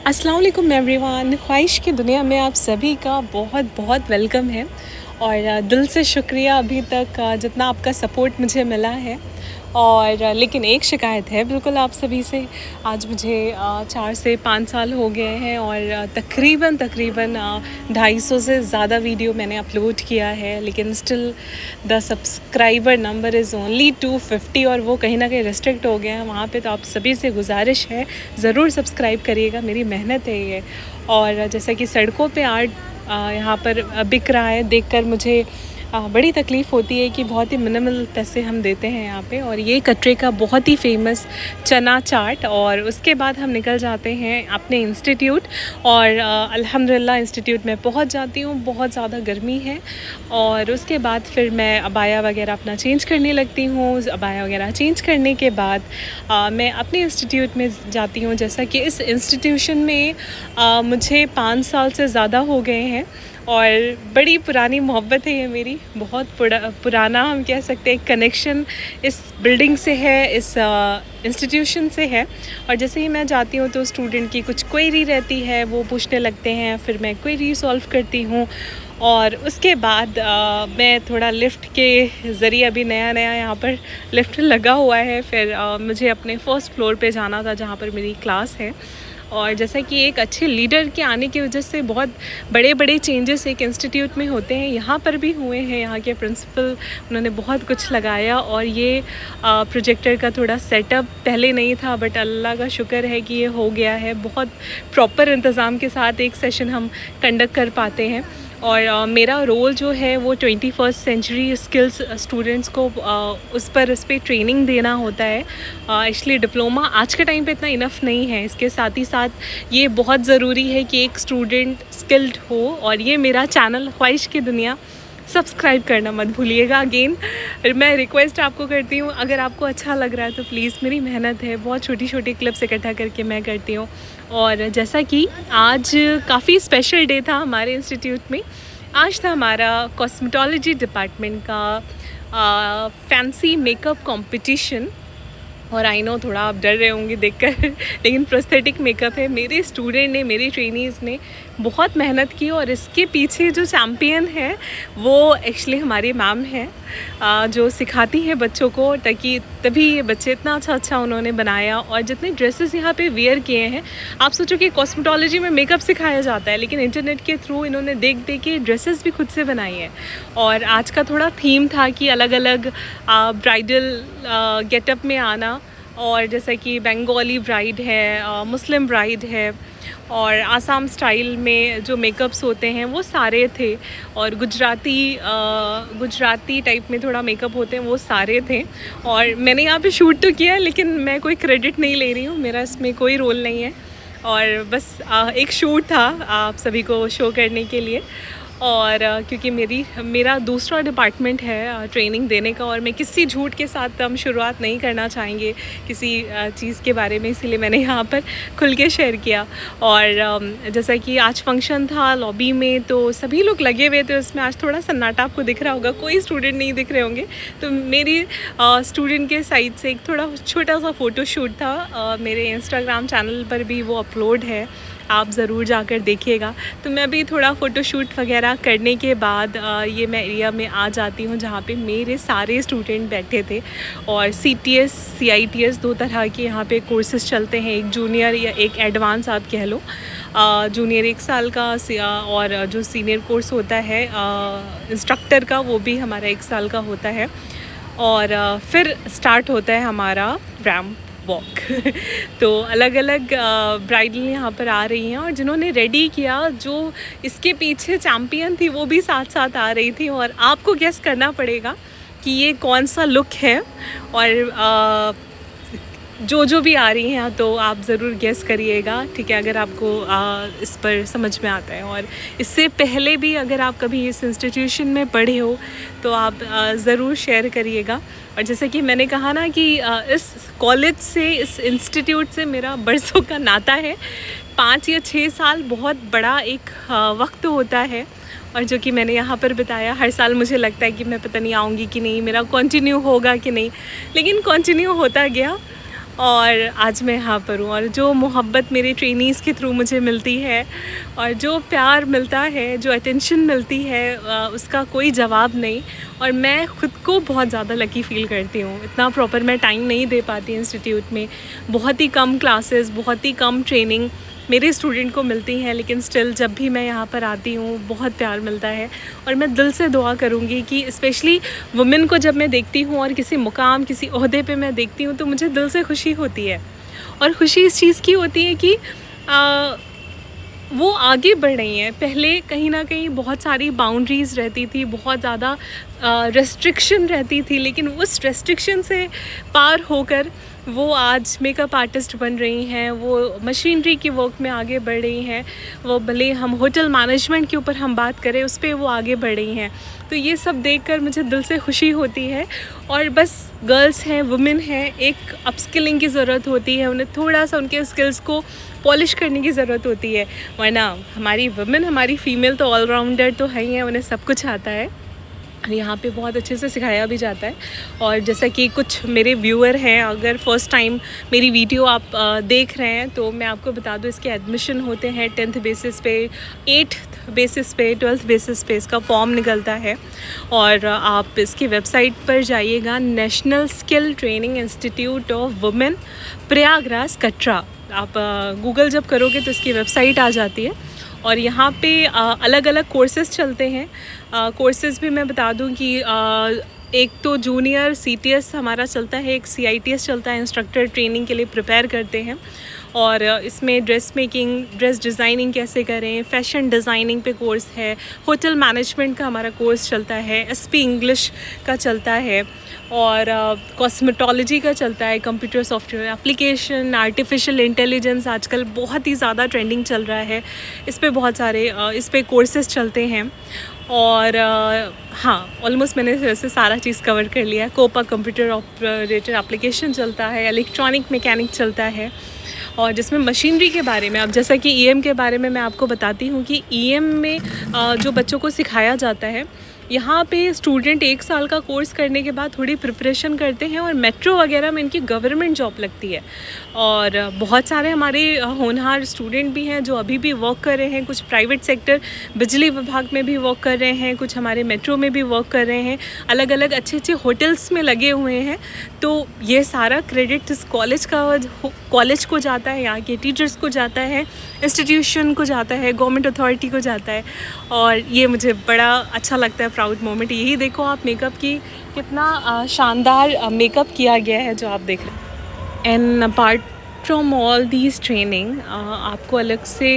अस्सलाम वालेकुम एवरीवन। ख्वाहिश की दुनिया में आप सभी का बहुत बहुत वेलकम है और दिल से शुक्रिया अभी तक जितना आपका सपोर्ट मुझे मिला है। और लेकिन एक शिकायत है बिल्कुल आप सभी से। आज मुझे 4 से 5 साल हो गए हैं और तकरीबन 250 से ज़्यादा वीडियो मैंने अपलोड किया है, लेकिन still the subscriber number is only 250 और वो कहीं ना कहीं रिस्ट्रिक्ट हो गया है वहाँ पे। तो आप सभी से गुजारिश है, ज़रूर सब्सक्राइब करिएगा, मेरी मेहनत है ये। और जैसा कि सड़कों पे आर्ट यहाँ पर बिक रहा है, देखकर मुझे बड़ी तकलीफ़ होती है कि बहुत ही मिनिमल पैसे हम देते हैं यहाँ पे। और ये कटरे का बहुत ही फेमस चना चाट। और उसके बाद हम निकल जाते हैं अपने इंस्टीट्यूट और अल्हम्दुलिल्लाह इंस्टीट्यूट में पहुँच जाती हूँ। बहुत ज़्यादा गर्मी है और उसके बाद फिर मैं अबाया वगैरह अपना चेंज करने लगती हूँ। अबाया वगैरह चेंज करने के बाद मैं अपने इंस्टीट्यूट में जाती हूँ। जैसा कि इस इंस्टीट्यूशन में मुझे 5 साल से ज़्यादा हो गए हैं और बड़ी पुरानी मोहब्बत है ये मेरी। बहुत पुराना हम कह सकते हैं कनेक्शन इस बिल्डिंग से है, इस इंस्टीट्यूशन से है। और जैसे ही मैं जाती हूँ तो स्टूडेंट की कुछ क्वेरी रहती है, वो पूछने लगते हैं, फिर मैं क्वेरी सॉल्व करती हूँ। और उसके बाद मैं थोड़ा लिफ़्ट के ज़रिए, अभी नया नया यहाँ पर लिफ़्ट लगा हुआ है, फिर मुझे अपने फ़र्स्ट फ्लोर पे जाना था जहाँ पर मेरी क्लास है। और जैसा कि एक अच्छे लीडर के आने की वजह से बहुत बड़े बड़े चेंजेस एक इंस्टीट्यूट में होते हैं, यहाँ पर भी हुए हैं। यहाँ के प्रिंसिपल, उन्होंने बहुत कुछ लगाया और ये प्रोजेक्टर का थोड़ा सेटअप पहले नहीं था, बट अल्लाह का शुक्र है कि ये हो गया है। बहुत प्रॉपर इंतज़ाम के साथ एक सेशन हम कंडक्ट कर पाते हैं। और मेरा रोल जो है वो 21st सेंचुरी स्किल्स स्टूडेंट्स को उस पर ट्रेनिंग देना होता है। एक्चुअली डिप्लोमा आज के टाइम पे इतना इनफ नहीं है, इसके साथ ही साथ ये बहुत ज़रूरी है कि एक स्टूडेंट स्किल्ड हो। और ये मेरा चैनल ख्वाहिश की दुनिया, सब्सक्राइब करना मत भूलिएगा। अगेन मैं रिक्वेस्ट आपको करती हूँ, अगर आपको अच्छा लग रहा है तो प्लीज़, मेरी मेहनत है, बहुत छोटी छोटी क्लिप्स इकट्ठा करके मैं करती हूँ। और जैसा कि आज काफ़ी स्पेशल डे था हमारे इंस्टीट्यूट में। आज था हमारा कॉस्मेटोलॉजी डिपार्टमेंट का फैंसी मेकअप कंपटीशन। और आई नो थोड़ा आप डर रहे होंगे देखकर लेकिन प्रोस्थेटिक मेकअप है। मेरे स्टूडेंट ने, मेरे ट्रेनीज़ ने बहुत मेहनत की और इसके पीछे जो चैम्पियन है वो एक्चुअली हमारी मैम है, जो सिखाती हैं बच्चों को, ताकि तभी ये बच्चे इतना अच्छा उन्होंने बनाया। और जितने ड्रेसेस यहाँ पे वेयर किए हैं, आप सोचो कि कॉस्मेटोलॉजी में मेकअप सिखाया जाता है, लेकिन इंटरनेट के थ्रू इन्होंने देख के ड्रेसेस भी खुद से बनाई है। और आज का थोड़ा थीम था कि अलग अलग ब्राइडल गेटअप में आना। और जैसा कि बंगाली ब्राइड है, मुस्लिम ब्राइड है, और आसाम स्टाइल में जो मेकअप्स होते हैं वो सारे थे। और गुजराती टाइप में थोड़ा मेकअप होते हैं, वो सारे थे। और मैंने यहाँ पे शूट तो किया, लेकिन मैं कोई क्रेडिट नहीं ले रही हूँ, मेरा इसमें कोई रोल नहीं है। और बस एक शूट था आप सभी को शो करने के लिए। और क्योंकि मेरा दूसरा डिपार्टमेंट है ट्रेनिंग देने का, और मैं किसी झूठ के साथ हम शुरुआत नहीं करना चाहेंगे किसी चीज़ के बारे में, इसीलिए मैंने यहाँ पर खुल के शेयर किया। और जैसा कि आज फंक्शन था लॉबी में, तो सभी लोग लगे हुए थे उसमें। आज थोड़ा सन्नाटा आपको दिख रहा होगा, कोई स्टूडेंट नहीं दिख रहे होंगे। तो मेरी स्टूडेंट के साइड से एक थोड़ा छोटा सा फ़ोटोशूट था, मेरे इंस्टाग्राम चैनल पर भी वो अपलोड है, आप ज़रूर जाकर देखिएगा। तो मैं भी थोड़ा फ़ोटोशूट वगैरह करने के बाद ये मैं एरिया में आ जाती हूँ जहाँ पे मेरे सारे स्टूडेंट बैठे थे। और CTS CITS 2 तरह के यहाँ पे कोर्सेज़ चलते हैं, एक जूनियर या एक एडवांस आप कह लो। जूनियर 1 साल का और जो सीनियर कोर्स होता है इंस्ट्रक्टर का, वो भी हमारा 1 साल का होता है। और फिर स्टार्ट होता है हमारा रैम्प वॉक तो अलग अलग ब्राइडल यहाँ पर आ रही हैं, और जिन्होंने रेडी किया, जो इसके पीछे चैम्पियन थी, वो भी साथ साथ आ रही थी। और आपको गेस करना पड़ेगा कि ये कौन सा लुक है। और जो भी आ रही हैं तो आप ज़रूर गेस करिएगा, ठीक है, अगर आपको इस पर समझ में आता है। और इससे पहले भी अगर आप कभी इस इंस्टीट्यूशन में पढ़े हो तो आप ज़रूर शेयर करिएगा। और जैसे कि मैंने कहा ना कि इस कॉलेज से, इस इंस्टीट्यूट से मेरा बरसों का नाता है। 5 या 6 साल बहुत बड़ा एक वक्त होता है, और जो कि मैंने यहाँ पर बिताया। हर साल मुझे लगता है कि मैं पता नहीं आऊँगी कि नहीं, मेरा कंटिन्यू होगा कि नहीं, लेकिन कंटिन्यू होता गया। और आज मैं यहाँ पर हूँ। और जो मोहब्बत मेरे ट्रेनीज़ के थ्रू मुझे मिलती है और जो प्यार मिलता है, जो अटेंशन मिलती है, उसका कोई जवाब नहीं। और मैं ख़ुद को बहुत ज़्यादा लकी फ़ील करती हूँ। इतना प्रॉपर मैं टाइम नहीं दे पाती इंस्टीट्यूट में, बहुत ही कम क्लासेस, बहुत ही कम ट्रेनिंग मेरे स्टूडेंट को मिलती हैं, लेकिन स्टिल जब भी मैं यहाँ पर आती हूँ बहुत प्यार मिलता है। और मैं दिल से दुआ करूँगी कि स्पेशली वुमेन को जब मैं देखती हूँ और किसी मुकाम, किसी ओहदे पे मैं देखती हूँ, तो मुझे दिल से खुशी होती है। और खुशी इस चीज़ की होती है कि वो आगे बढ़ रही हैं। पहले कहीं ना कहीं बहुत सारी बाउंड्रीज़ रहती थी, बहुत ज़्यादा रेस्ट्रिक्शन रहती थी, लेकिन उस रेस्ट्रिक्शन से पार होकर वो आज मेकअप आर्टिस्ट बन रही हैं, वो मशीनरी की वर्क में आगे बढ़ रही हैं। वो भले हम होटल मैनेजमेंट के ऊपर हम बात करें, उस पर वो आगे बढ़ रही हैं। तो ये सब देखकर मुझे दिल से खुशी होती है। और बस गर्ल्स हैं, वुमेन हैं, एक अपस्किलिंग की ज़रूरत होती है, उन्हें थोड़ा सा उनके स्किल्स को पॉलिश करने की ज़रूरत होती है। वरना हमारी वुमेन, हमारी फ़ीमेल तो ऑलराउंडर तो है ही है, उन्हें सब कुछ आता है। यहाँ पे बहुत अच्छे से सिखाया भी जाता है। और जैसा कि कुछ मेरे व्यूअर हैं, अगर फ़र्स्ट टाइम मेरी वीडियो आप देख रहे हैं, तो मैं आपको बता दूँ इसके एडमिशन होते हैं 10th बेसिस पे, 8th बेसिस पे, 12th बेसिस पे इसका फॉर्म निकलता है। और आप इसकी वेबसाइट पर जाइएगा, national skill training institute of women, Prayagraj, Katra. आप गूगल जब करोगे तो इसकी वेबसाइट आ जाती है। और यहाँ पे अलग अलग कोर्सेज़ चलते हैं। कोर्सेज़ भी मैं बता दूँ कि एक तो जूनियर CTS हमारा चलता है, एक CITS चलता है, इंस्ट्रक्टर ट्रेनिंग के लिए प्रिपेयर करते हैं। और इसमें ड्रेस मेकिंग, ड्रेस डिज़ाइनिंग कैसे करें, फ़ैशन डिज़ाइनिंग पे कोर्स है, होटल मैनेजमेंट का हमारा कोर्स चलता है, SP इंग्लिश का चलता है, और कॉस्मेटोलॉजी का चलता है, computer software application, artificial intelligence आजकल बहुत ही ज़्यादा ट्रेंडिंग चल रहा है, इस पे बहुत सारे इस पे कोर्सेज़ चलते हैं। और हाँ, ऑलमोस्ट मैंने वैसे सारा चीज़ कवर कर लिया है। कोपा कंप्यूटर ऑपरेटर एप्लीकेशन चलता है, इलेक्ट्रॉनिक मैकेनिक चलता है, और जिसमें मशीनरी के बारे में, अब जैसा कि EM के बारे में मैं आपको बताती हूँ कि EM में जो बच्चों को सिखाया जाता है, यहाँ पे स्टूडेंट 1 साल का कोर्स करने के बाद थोड़ी प्रिपरेशन करते हैं और मेट्रो वगैरह में इनकी गवर्नमेंट जॉब लगती है। और बहुत सारे हमारे होनहार स्टूडेंट भी हैं जो अभी भी वर्क कर रहे हैं, कुछ प्राइवेट सेक्टर बिजली विभाग में भी वर्क कर रहे हैं, कुछ हमारे मेट्रो में भी वर्क कर रहे हैं, अलग अलग अच्छे अच्छे होटल्स में लगे हुए हैं। तो ये सारा क्रेडिट इस कॉलेज को जाता है, यहाँ के टीचर्स को जाता है, इंस्टीट्यूशन को जाता है, गवर्नमेंट अथॉरिटी को जाता है। और ये मुझे बड़ा अच्छा लगता है, प्राउड मोमेंट। यही देखो आप, मेकअप की कितना शानदार मेकअप किया गया है जो आप देख रहे हैं। And apart from all these training, आपको अलग से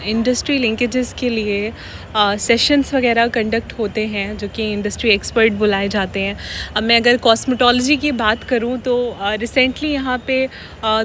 इंडस्ट्री लिंकेजेस के लिए सेशंस वगैरह कंडक्ट होते हैं, जो कि इंडस्ट्री एक्सपर्ट बुलाए जाते हैं। अब मैं अगर कॉस्मेटोलॉजी की बात करूं तो रिसेंटली यहाँ पे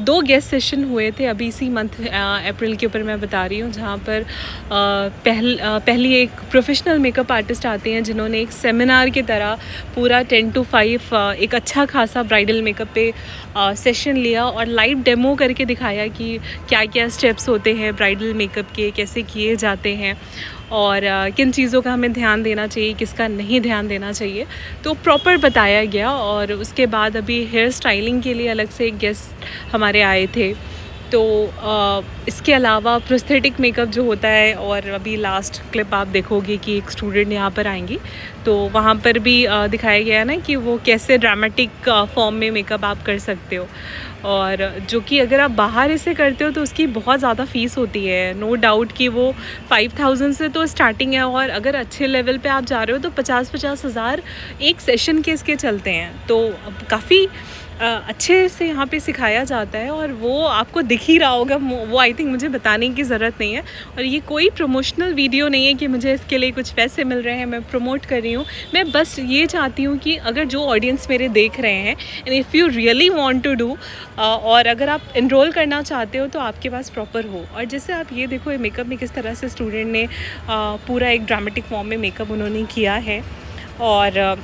2 गेस्ट सेशन हुए थे, अभी इसी मंथ अप्रैल के ऊपर मैं बता रही हूँ, जहाँ पर पहली एक प्रोफेशनल मेकअप आर्टिस्ट आते हैं जिन्होंने एक सेमिनार की तरह पूरा 10 to 5 एक अच्छा खासा ब्राइडल मेकअप पे सेशन लिया और लाइव डेमो करके दिखाया कि क्या क्या स्टेप्स होते हैं ब्राइडल मेकअप के, कैसे किए जाते हैं, और किन चीज़ों का हमें ध्यान देना चाहिए, किसका नहीं ध्यान देना चाहिए, तो प्रॉपर बताया गया। और उसके बाद अभी हेयर स्टाइलिंग के लिए अलग से एक गेस्ट हमारे आए थे। तो इसके अलावा प्रोस्थेटिक मेकअप जो होता है, और अभी लास्ट क्लिप आप देखोगे कि एक स्टूडेंट यहाँ पर आएंगी, तो वहाँ पर भी दिखाया गया ना कि वो कैसे ड्रामेटिक फॉर्म में मेकअप आप कर सकते हो, और जो कि अगर आप बाहर इसे करते हो तो उसकी बहुत ज़्यादा फ़ीस होती है। नो डाउट कि वो 5000 से तो स्टार्टिंग है, और अगर अच्छे लेवल पे आप जा रहे हो तो 50-50 हज़ार एक सेशन के इसके चलते हैं। तो काफ़ी अच्छे से यहाँ पे सिखाया जाता है, और वो आपको दिख ही रहा होगा, वो आई थिंक मुझे बताने की ज़रूरत नहीं है। और ये कोई प्रमोशनल वीडियो नहीं है कि मुझे इसके लिए कुछ पैसे मिल रहे हैं, मैं प्रमोट कर रही हूँ। मैं बस ये चाहती हूँ कि अगर जो ऑडियंस मेरे देख रहे हैं, and if you really want to do, और अगर आप इनरोल करना चाहते हो तो आपके पास प्रॉपर हो। और जैसे आप ये देखो, ये मेकअप में किस तरह से स्टूडेंट ने पूरा एक ड्रामेटिक फॉर्म में मेकअप उन्होंने किया है। और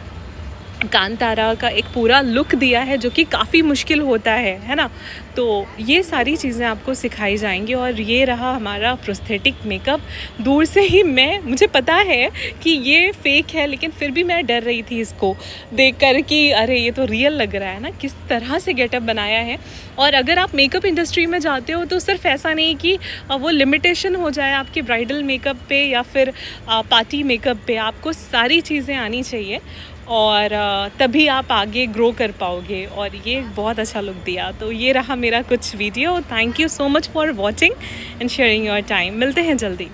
कांतारा का एक पूरा लुक दिया है, जो कि काफ़ी मुश्किल होता है ना? तो ये सारी चीज़ें आपको सिखाई जाएँगी। और ये रहा हमारा प्रोस्थेटिक मेकअप। दूर से ही मुझे पता है कि ये फ़ेक है, लेकिन फिर भी मैं डर रही थी इसको देखकर कि अरे ये तो रियल लग रहा है ना, किस तरह से गेटअप बनाया है। और अगर आप मेकअप इंडस्ट्री में जाते हो तो सिर्फ ऐसा नहीं कि वो लिमिटेशन हो जाए आपके ब्राइडल मेकअप पे या फिर पार्टी मेकअप पे, आपको सारी चीज़ें आनी चाहिए और तभी आप आगे ग्रो कर पाओगे। और ये बहुत अच्छा लुक दिया। तो ये रहा मेरा कुछ video. Thank you so much for watching and sharing your time. मिलते हैं जल्दी।